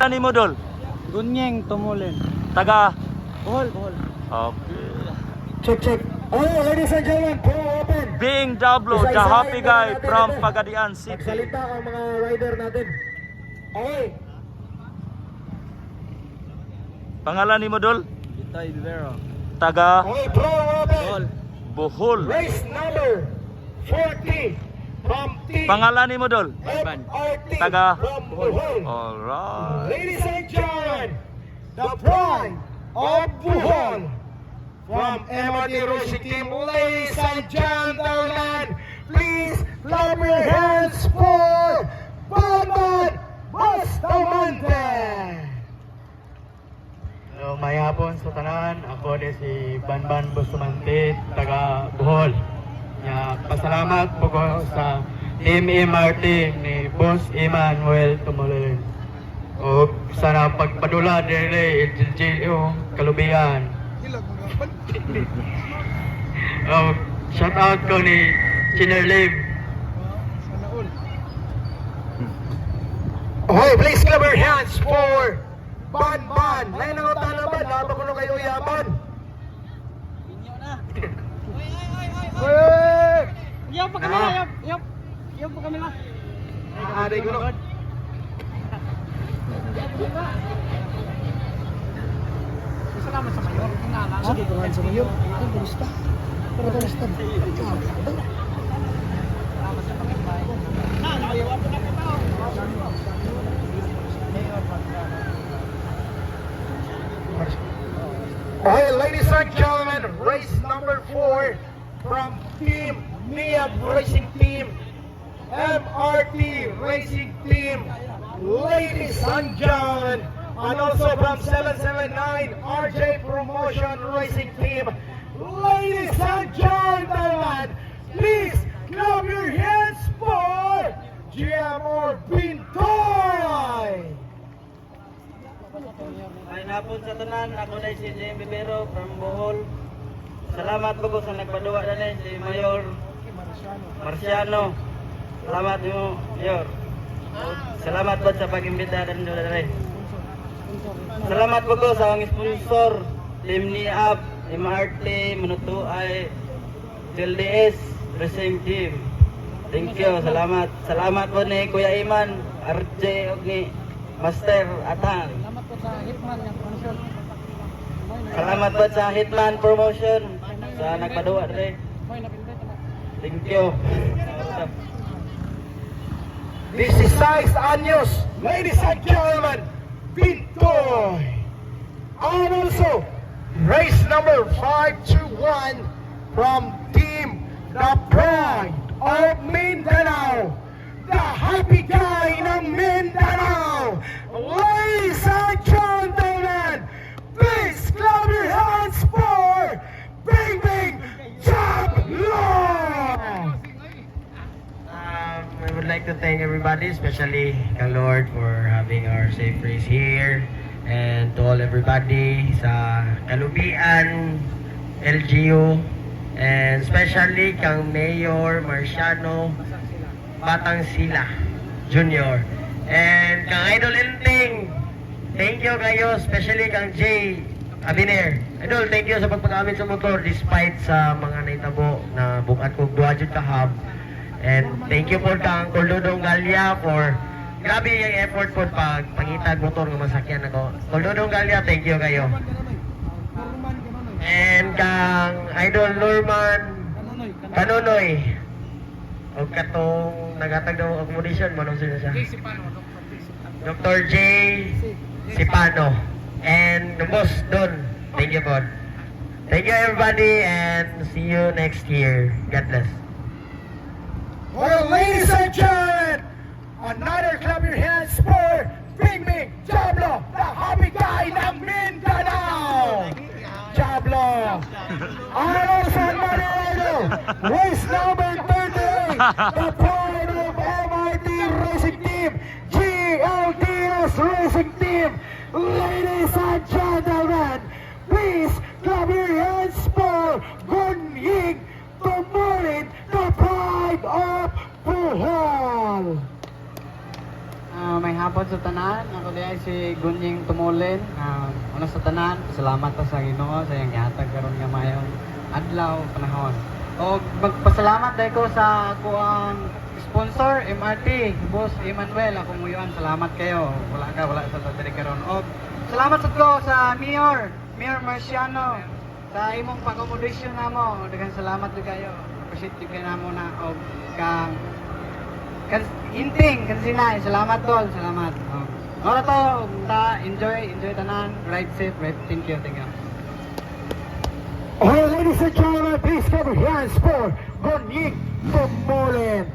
Pangalan ni Modol? Gunyeng Tumulin. Taga? Bohol, Bohol. Okay. Check, check. Oh, ladies and gentlemen, pro open. Being Dablo, the happy guy from Pagadian City. Magsalita ang mga rider natin. Okay. Pangalan ni Modol? Itay Vivero. Taga? Okay, pro open. Bohol. Bohol. Race number 40 from team Pangalan ni Modol? MRT Taga? from Bohol. Alright. Ladies and gentlemen, the pride of Bohol from MRT Racing Team. Ladies and gentlemen, please clap your hands for Banban Bustamante. Hello, may hapon sa tanan. Ako din si Banban Bustamante, taga Bohol. Pasalamat po ko sa Team MRT ni Boss Emmanuel Tumulin. O sana pagpadula dili LGU Kalubian. Shout out ko ni Chinerlib. Okay, please clap your hands for Banban. Lain ang utana ba? Dapat ko na kayo yaban. Inyo na. Hey! Yaw pa kami na, yaw. Yaw pa kami na. Aday ko na. Salamat sa mayor. Sige, salamat sa mayor. Ang gusto. Pero gusto. Salamat sa pagkain. Ayaw pa na kita. Okay, ladies and gentlemen, race number 4 from Team NIAB Racing Team, MRT Racing Team, ladies and gentlemen, and also from 779 RJ Promotion Racing Team, ladies and gentlemen, please clap your hands for GMR Pintoy! May hapon sa tanan. Ako din si Jim Bibero from Bohol. Salamat po ko sa nagpaduwa na rin si Mayor Marciano. Salamat mo, Mayor. Salamat po sa pag-imbita na rin. Salamat po ko sa mga sponsor, Team NIAB, MRT, Manutuay, LDS, Racing Team. Thank you, salamat. Salamat po ni Kuya Iman, RJ, og ni Master Atan. Salamat po sa Hitman ng promotion. Salamat po sa Hitman Promotion sa nagpaduwa rin. Hoy, napindot na. Thank you. This is 6 Anyos, ladies and gentlemen, Pintoy. And also, race number 521 from Team The Pride of Mindanao, the happy guy ng Mindanao. Ladies and gentlemen, please clap your hands for Bing Bing Jablon. I would like to thank everybody, especially the Lord, for having our safe race here. And to all everybody sa Kalubian, LGU, and especially kang Mayor Marciano Batang Sila Junior. And kang Idol Enting, thank you kayo, especially kang Jay Abiner. Idol, thank you sa pagpagamit sa motor despite sa mga naitabo na bukat kong duwadjud kahab. And thank you po kang Coldodong Galia for grabe yung effort po pag pangitag motor ng masakyan ako. Coldodong Galia, thank you kayo. And kang Idol Norman Kanonoy, o katong nagatag daw accommodation, manong sila siya. Dr. J. Sipano. And the boss Don. Thank you po. Thank you everybody and see you next year. God bless. Well, ladies and gentlemen, another clap your hands for Bing Bing Jablo, the happy guy ng Mindanao. Jablo. And also another idol, race number 38, the pride of MRT Racing Team, GLDS Racing Team. Ladies and gentlemen, please clap your hands for Gunying Tumulin, the pride of Bohol. May Maayong hapon sa tanan. Ako diay si Gunying Tumulin. Una sa tanan, salamat ta sa Ginoo sa iyang gihatag karon nga mayong adlaw panahon. O magpasalamat dahil ko sa kuang sponsor MRT, Boss Emmanuel. Ako muyuan, salamat kayo. Wala sa tatari karon. O salamat sa ko sa Mayor Marciano sa imong pag-accommodation namo. Daghang salamat din kayo. Appreciate kayo namo na og kang Inting, kansinay, salamat tol, salamat. Ora to, enjoy tanan, ride safe, thank you. Okay, ladies and gentlemen, please give your hands for Gunying Tumulin.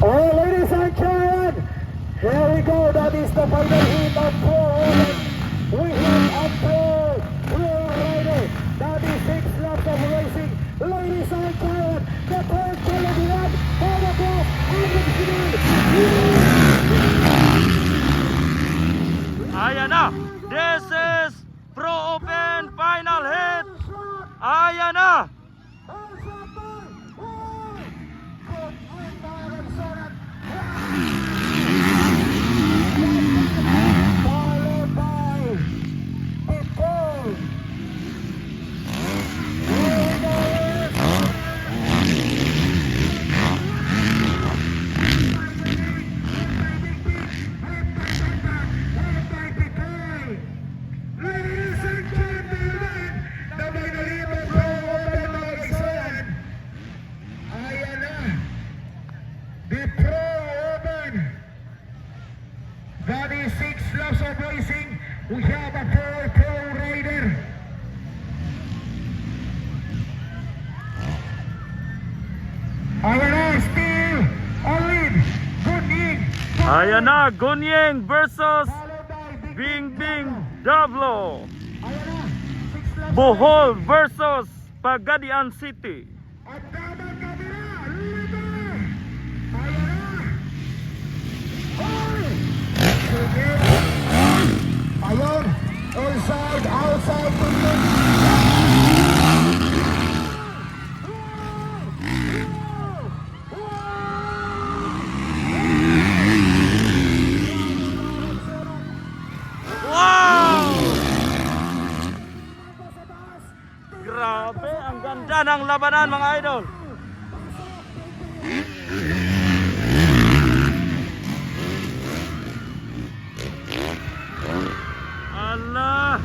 Alright, ladies and gentlemen, here we go. That is the final heat of Pro. We have a Pro Rider. That is 6 laps of racing. Ladies and gentlemen, the third Colombian photograph on the screen. Ayan na. This is Pro Open final hit. Ayan na. Followed by the Pro. Ladies and gentlemen, the Maynalito Pro Open mga kaibigan. Ayan na. The Pro Open. That is 6 laps of racing. We have a Pro Rider. Ayan na, still a lead. Gunying. Ayan na. Gunying versus Followed by Bingbing Dablo. Ayan na, 6 laps. Bohol versus Pagadian City. At tamang kamera, lima! Ayan na! Hoy! Sige! Ayun! Inside, outside, tingin! Wow! Grabe, ang ganda ng labanan mga idol. Allah!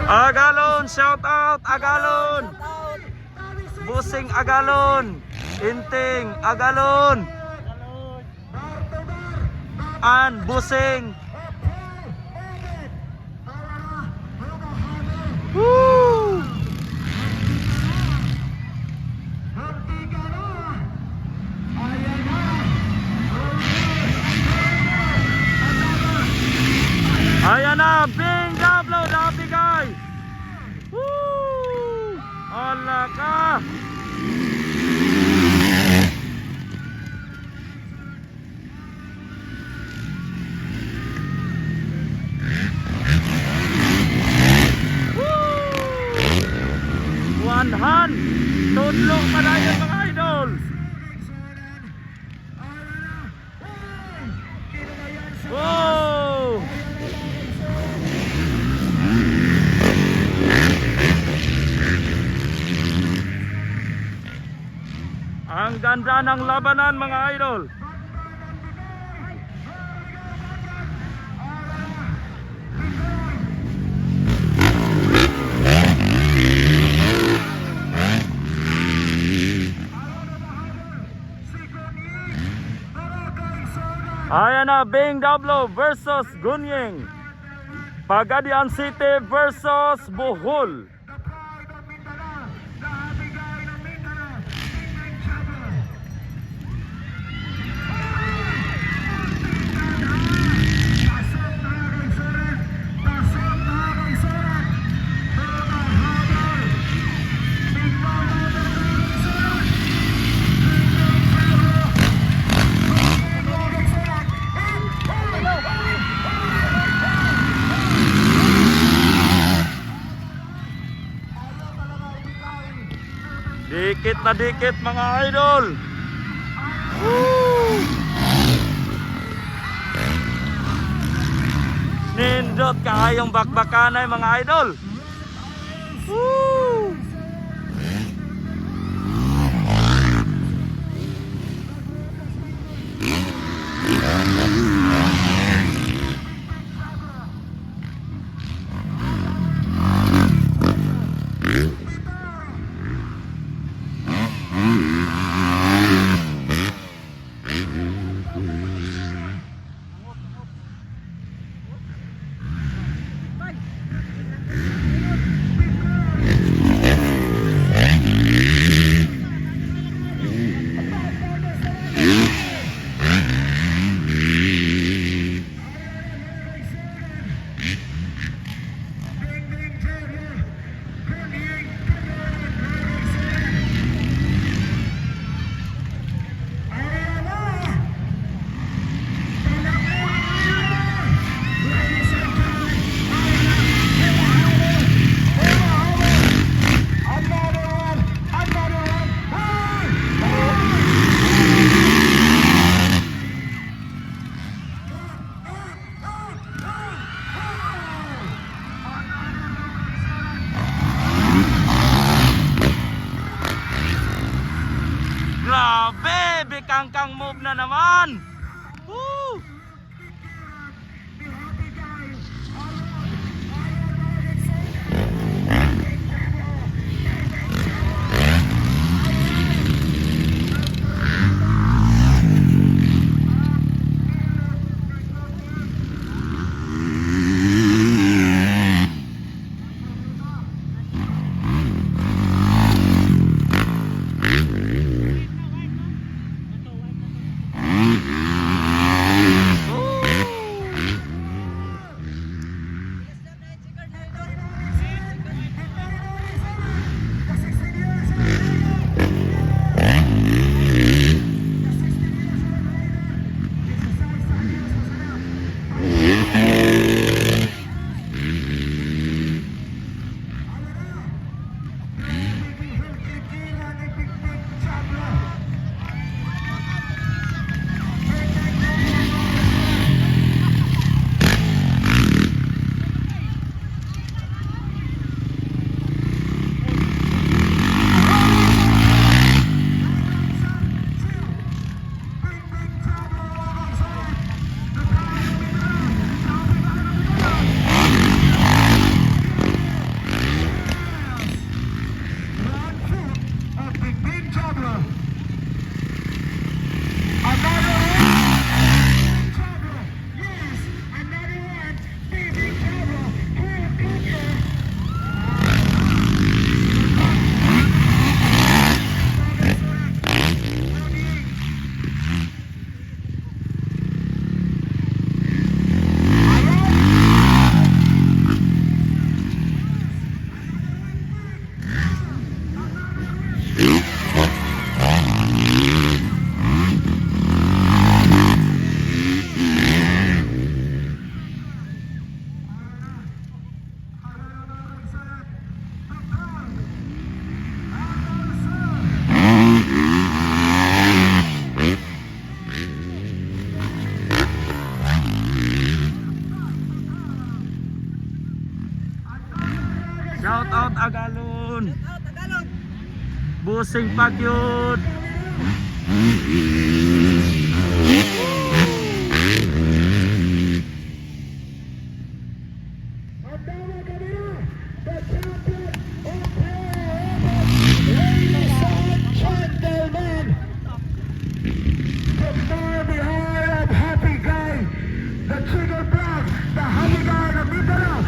Agalon, shout out Agalon. Busing Agalon. Inting Agalon. An Busing. Woo! Ayan na, Bing Dablo, nabigay. Woo! Ala ka. Woo! 100. Tudlo pa na yun mga idol. Wow! Ang ganda ng labanan mga idol. Ayan na, Bing Dablo versus Gunying. Pagadian City versus Bohol. The pride of Mindanao, the happy guy ng Mindanao, Bingbing Chablo. Pasok mga kaigsunan, pasok mga kaigsunan. Mga habol, tingnan mo mga kaigsunan. Bingbing Chablo. Mga kaigsunan. Dikit na dikit mga idol. Woo! Nindot kaayong bakbakanay mga idol. Woo! Grabe, bikangkang move na naman. Woo! Shout out Agalon. Busing pagyud. The trigger block, the happy guy of Mindanao,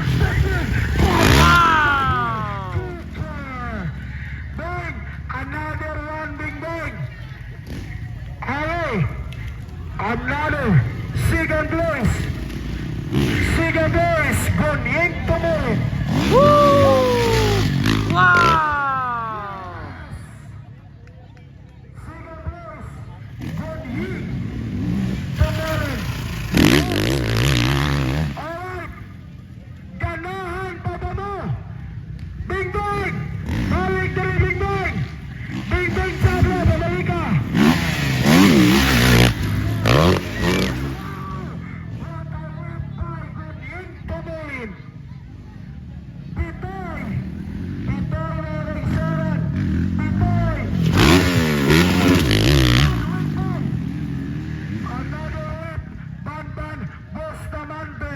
Another second place. Second place, Gonyeng Tumulin. Wow! Second place, Gonyeng Tumulin. Alright. Ganahan pa ba mo? Bing Bing! Balik na rin Bing Bing! Bing Bing Sabla, babalik ka! Bustamante.